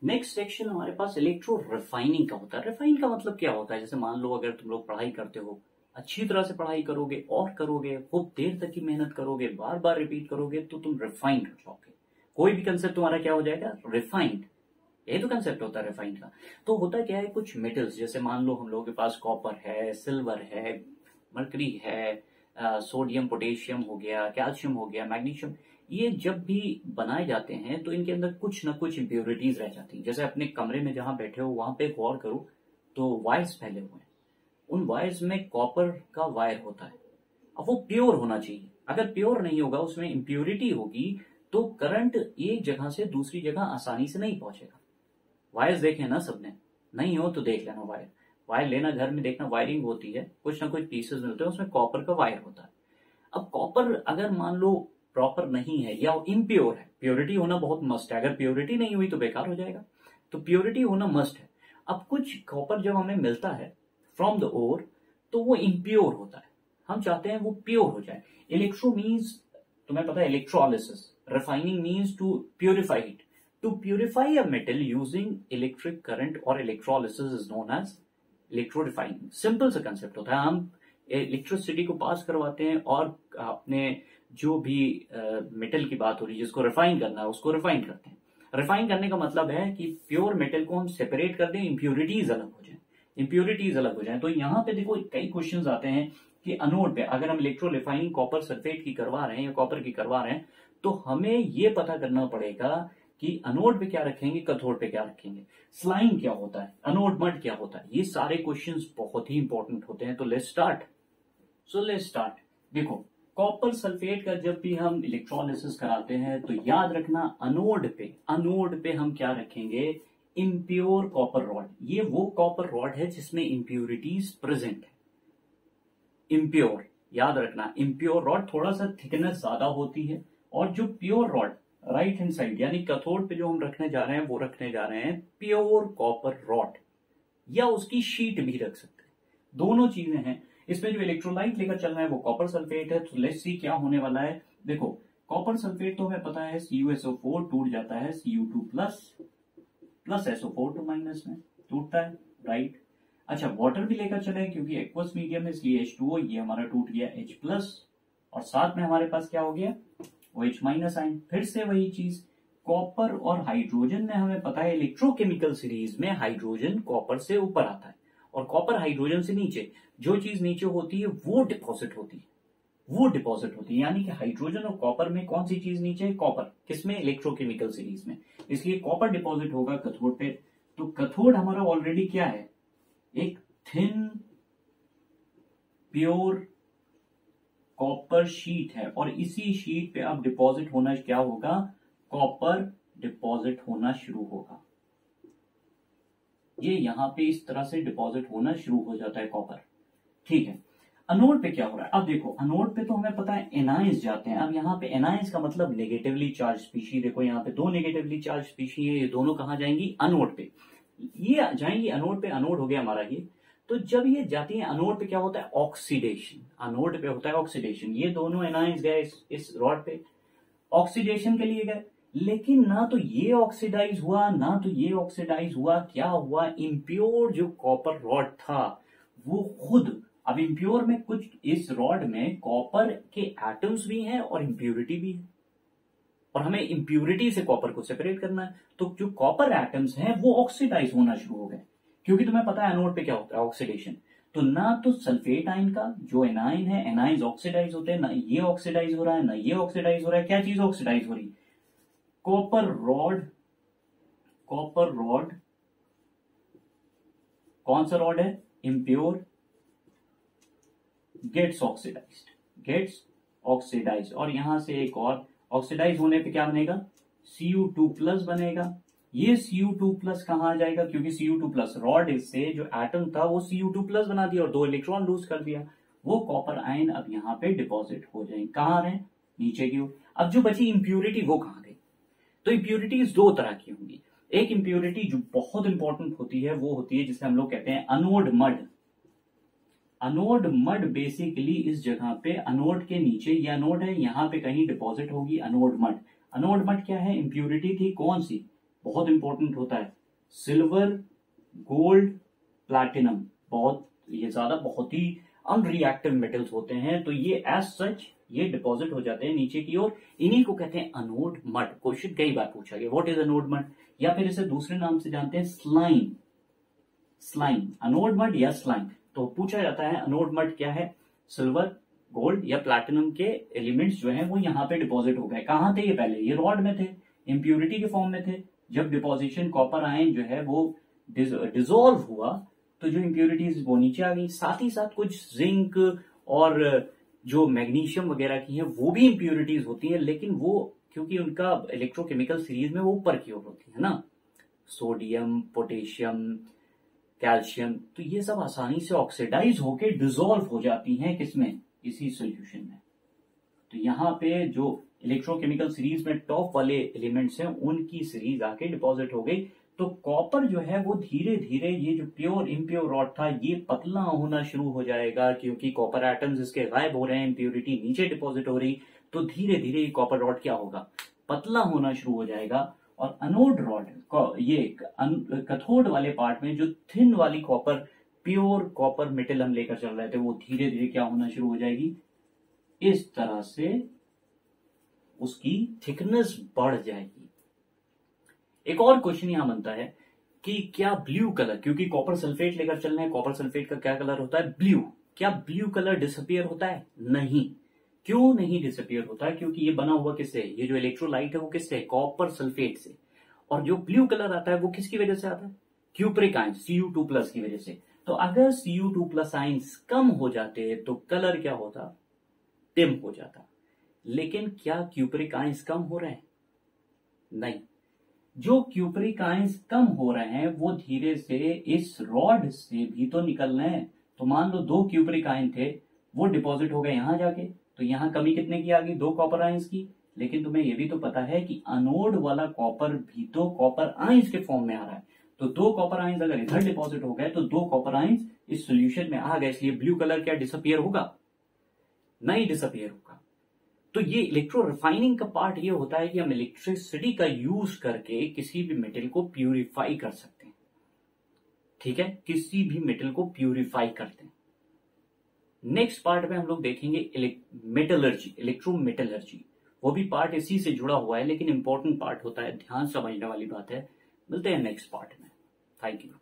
Next section हमारे पास electro refining का होता है। रिफाइन का मतलब क्या होता है? जैसे मान लो अगर तुम लोग पढ़ाई करते हो, अच्छी तरह से पढ़ाई करोगे और करोगे, खूब देर तक की मेहनत करोगे, बार बार रिपीट करोगे, तो तुम रिफाइंड हो जाओगे। कोई भी कंसेप्ट तुम्हारा क्या हो जाएगा? रिफाइंड। यही तो कंसेप्ट होता है रिफाइंड का। तो होता क्या है, कुछ मेटल्स, जैसे मान लो हम लोगों के पास कॉपर है, सिल्वर है, मरकरी है, सोडियम पोटेशियम हो गया, कैल्शियम हो गया, मैग्नीशियम, ये जब भी बनाए जाते हैं तो इनके अंदर कुछ ना कुछ इंप्योरिटीज रह जाती हैं। जैसे अपने कमरे में जहां बैठे हो वहां पे गौर करो तो वायर्स फैले हुए हैं, उन वायर्स में कॉपर का वायर होता है। अब वो प्योर होना चाहिए, अगर प्योर नहीं होगा, उसमें इंप्योरिटी होगी, तो करंट एक जगह से दूसरी जगह आसानी से नहीं पहुंचेगा। वायर्स देखे ना सबने? नहीं हो तो देख लेना। वायर वायर लेना, घर में देखना, वायरिंग होती है, कुछ ना कुछ पीसेस मिलते हैं, उसमें कॉपर का वायर होता है। अब कॉपर अगर मान लो प्रॉपर नहीं है या इम्प्योर है, प्योरिटी होना बहुत मस्ट है, अगर प्योरिटी नहीं हुई तो बेकार हो जाएगा, तो प्योरिटी होना मस्ट है। अब कुछ कॉपर जब हमें मिलता है फ्रॉम द ओर तो वो इम्प्योर होता है, हम चाहते हैं वो प्योर हो जाए। इलेक्ट्रो मीन्स, तुम्हें पता है electrolysis, refining means to purify it. To purify a metal using electric current और electrolysis is known as electro refining. Simple सा कंसेप्ट होता है, हम इलेक्ट्रिसिटी को पास करवाते हैं और अपने जो भी मेटल की बात हो रही है जिसको रिफाइन करना है उसको रिफाइन करते हैं। रिफाइन करने का मतलब है कि प्योर मेटल को हम सेपरेट कर दें, इंप्योरिटीज अलग हो जाए, इंप्योरिटीज अलग हो जाए। तो यहाँ पे देखो कई क्वेश्चंस आते हैं कि अनोड पे अगर हम इलेक्ट्रो रिफाइनिंग कॉपर सल्फेट की करवा रहे हैं या कॉपर की करवा रहे हैं, तो हमें ये पता करना पड़ेगा कि अनोड पे क्या रखेंगे, कैथोड पे क्या रखेंगे, स्लाइम क्या होता है, अनोड मड क्या होता है। ये सारे क्वेश्चंस बहुत ही इंपॉर्टेंट होते हैं। तो लेट्स स्टार्ट। देखो, कॉपर सल्फेट का जब भी हम इलेक्ट्रोलिसिस कराते हैं तो याद रखना अनोड पे हम क्या रखेंगे? Impure copper rod. ये वो कॉपर रॉड है जिसमें इम्प्योरिटीज प्रेजेंट है। इम्प्योर, याद रखना, इम्प्योर रॉड थोड़ा सा थिकनेस ज्यादा होती है, और जो pure rod right hand side यानी कैथोड पे जो हम रखने जा रहे हैं वो रखने जा रहे हैं प्योर कॉपर रॉड, या उसकी शीट भी रख सकते हैं, दोनों चीजें हैं। इसमें जो इलेक्ट्रोलाइट लेकर चल रहा है वो कॉपर सल्फेट है। तो लेट्स सी क्या होने वाला है। देखो, कॉपर सल्फेट तो हमें पता है CuSO4 टूट जाता है Cu2 प्लस SO4 माइनस में टूटता है, राइट। अच्छा, वाटर भी लेकर चले क्योंकि एक्वस मीडियम है इसलिए H2O, ये हमारा टूट गया H प्लस, और साथ में हमारे पास क्या हो गया? OH minus ion. फिर से वही चीज, कॉपर और हाइड्रोजन में हमें पता है इलेक्ट्रोकेमिकल सीरीज में हाइड्रोजन कॉपर से ऊपर आता है और कॉपर हाइड्रोजन से नीचे। जो चीज नीचे होती है वो डिपॉजिट होती है, यानी कि हाइड्रोजन और कॉपर में कौन सी चीज नीचे है? कॉपर। किसमें? इलेक्ट्रोकेमिकल सीरीज में। इसलिए कॉपर डिपॉजिट होगा कैथोड पे। तो कैथोड हमारा ऑलरेडी क्या है? एक थिन प्योर कॉपर शीट है, और इसी शीट पे अब डिपॉजिट होना क्या होगा? कॉपर डिपॉजिट होना शुरू होगा। ये यहां पे इस तरह से डिपॉजिट होना शुरू हो जाता है कॉपर, ठीक है। अनोड पे क्या हो रहा है? अब देखो, अनोड पे तो हमें पता है एनाइंस जाते हैं। अब यहाँ पे एनाइंस का मतलब नेगेटिवली चार्ज स्पीशी। देखो यहाँ पे दो नेगेटिवली चार्ज स्पीशी है, ये दोनों कहाँ जाएंगी? अनोड पे। ये जाएंगी अनोड पे, अनोड हो गया हमारा ये। तो जब ये जाती है अनोड पे क्या होता है? ऑक्सीडेशन। अनोड पे होता है ऑक्सीडेशन। ये दोनों एनाइंस गए इस रॉड पे, ऑक्सीडेशन के लिए गए, लेकिन ना तो ये ऑक्सीडाइज हुआ ना तो ये ऑक्सीडाइज हुआ। क्या हुआ? इम्प्योर जो कॉपर रॉड था वो खुद, अब इम्प्योर में कुछ, इस रॉड में कॉपर के एटम्स भी हैं और इम्प्योरिटी भी है, और हमें इम्प्योरिटी से कॉपर को सेपरेट करना है। तो जो कॉपर एटम्स हैं वो ऑक्सीडाइज होना शुरू हो गए, क्योंकि तुम्हें पता है अनोड पे क्या होता है? ऑक्सीडेशन। तो ना तो सल्फेट आयन का जो एनाइन है, एनाइंस ऑक्सीडाइज होते हैं, ना ये ऑक्सीडाइज हो रहा है ना ये ऑक्सीडाइज हो रहा है। क्या चीज ऑक्सीडाइज हो रही है? कॉपर रॉड कौन सा रॉड है? इम्प्योर, गेट्स ऑक्सीडाइज, और यहां से एक और ऑक्सीडाइज होने पे क्या बनेगा? Cu2 प्लस बनेगा। ये Cu2 प्लस कहां आ जाएगा? क्योंकि Cu2 प्लस रॉड से जो एटम था वो Cu2 प्लस बना दिया और 2 इलेक्ट्रॉन लूज कर दिया। वो कॉपर आयन अब यहाँ पे डिपॉजिट हो जाएंगे। कहां रहे? नीचे की ओर। अब जो बची इंप्योरिटी वो कहां गई? तो इंप्योरिटीज दो तरह की होंगी। एक इंप्योरिटी जो बहुत इंपॉर्टेंट होती है वो होती है जिसे हम लोग कहते हैं anode mud. Anode mud basically इस जगह पे, अनोड के नीचे, ये अनोड है, यहां पे कहीं डिपॉजिट होगी अनोड मड। अनोड मड क्या है? इंप्योरिटी थी, कौन सी? बहुत इंपॉर्टेंट होता है, सिल्वर, गोल्ड, प्लैटिनम, बहुत ही अनरिएक्टिव मेटल्स होते हैं, तो ये एज सच ये डिपॉजिट हो जाते हैं नीचे की ओर। इन्हीं को कहते हैं अनोड मड। क्वेश्चन कई बार पूछा गया, व्हाट इज अनोड मड, या फिर इसे दूसरे नाम से जानते हैं स्लाइम। स्लाइम, अनोड मड या स्लाइम। तो पूछा जाता है अनोड मड क्या है, सिल्वर, गोल्ड या प्लैटिनम के एलिमेंट्स जो हैं वो यहाँ पे डिपॉजिट हो गए। कहाँ थे ये पहले, ये रॉड में थे, इम्प्यूरिटी के फॉर्म में थे। जब डिपॉजिशन कॉपर आयन जो है वो डिसॉल्व हुआ तो जो इम्प्यूरिटीज वो नीचे आ गई। साथ ही साथ कुछ जिंक और जो मैग्नीशियम वगैरह की है वो भी इम्प्यूरिटीज होती है, लेकिन वो क्योंकि उनका इलेक्ट्रोकेमिकल सीरीज में वो ऊपर की ओर होती है ना, सोडियम, पोटेशियम, कैल्शियम, तो ये सब आसानी से ऑक्सीडाइज होके डिसॉल्व हो जाती हैं किसमें, इसी सॉल्यूशन में। तो यहाँ पे जो इलेक्ट्रोकेमिकल सीरीज में टॉप वाले एलिमेंट्स हैं उनकी सीरीज आके डिपॉजिट हो गई। तो कॉपर जो है वो धीरे धीरे ये जो प्योर इम्प्योर रॉड था ये पतला होना शुरू हो जाएगा, क्योंकि कॉपर एटम्स इसके गायब हो रहे हैं, इम्प्योरिटी नीचे डिपॉजिट हो रही, तो धीरे धीरे ये कॉपर रॉड क्या होगा, पतला होना शुरू हो जाएगा। और अनोड रॉड, ये कैथोड वाले पार्ट में जो थिन वाली कॉपर, प्योर कॉपर मेटल हम लेकर चल रहे थे, वो धीरे धीरे क्या होना शुरू हो जाएगी, इस तरह से उसकी थिकनेस बढ़ जाएगी। एक और क्वेश्चन यहां बनता है कि क्या ब्लू कलर, क्योंकि कॉपर सल्फेट लेकर चल रहे हैं, कॉपर सल्फेट का क्या कलर होता है, ब्लू, क्या ब्लू कलर डिसअपियर होता है, नहीं। क्यों नहीं डिसअपियर होता है, क्योंकि ये बना हुआ किससे, ये जो इलेक्ट्रोलाइट है वो किससे, कॉपर सल्फेट से। और जो ब्लू कलर आता है वो किसकी वजह से आता है, क्यूप्रिक आयंस Cu2+ की वजह से। तो अगर Cu2+ आयंस कम हो जाते तो कलर क्या होता, डिम हो जाता। लेकिन क्या क्यूप्रिक आयंस कम हो रहे हैं, नहीं। जो क्यूप्रिक आयंस कम हो रहे हैं वो धीरे से इस रॉड से भी तो निकल रहे हैं। तो मान लो 2 क्यूप्रिक आयन थे, वो डिपॉजिट हो गए यहां जाके, तो यहां कमी कितने की आ गई, 2 कॉपर आयंस की। लेकिन तुम्हें यह भी तो पता है कि अनोड वाला कॉपर भी तो कॉपर आयंस के फॉर्म में आ रहा है। तो 2 कॉपर आयंस अगर इधर डिपॉजिट हो गए तो 2 कॉपर आयंस इस सोल्यूशन में आ गए, इसलिए ब्लू कलर क्या डिसअपियर होगा, नहीं डिसअपियर होगा। तो ये इलेक्ट्रो रिफाइनिंग का पार्ट ये होता है कि हम इलेक्ट्रिसिटी का यूज करके किसी भी मेटल को प्यूरिफाई कर सकते हैं, ठीक है, किसी भी मेटल को प्यूरिफाई करते हैं। नेक्स्ट पार्ट में हम लोग देखेंगे मेटलर्जी, इलेक्ट्रोमेटलर्जी, वो भी पार्ट इसी से जुड़ा हुआ है, लेकिन इंपॉर्टेंट पार्ट होता है, ध्यान समझने वाली बात है। मिलते हैं नेक्स्ट पार्ट में, थैंक यू।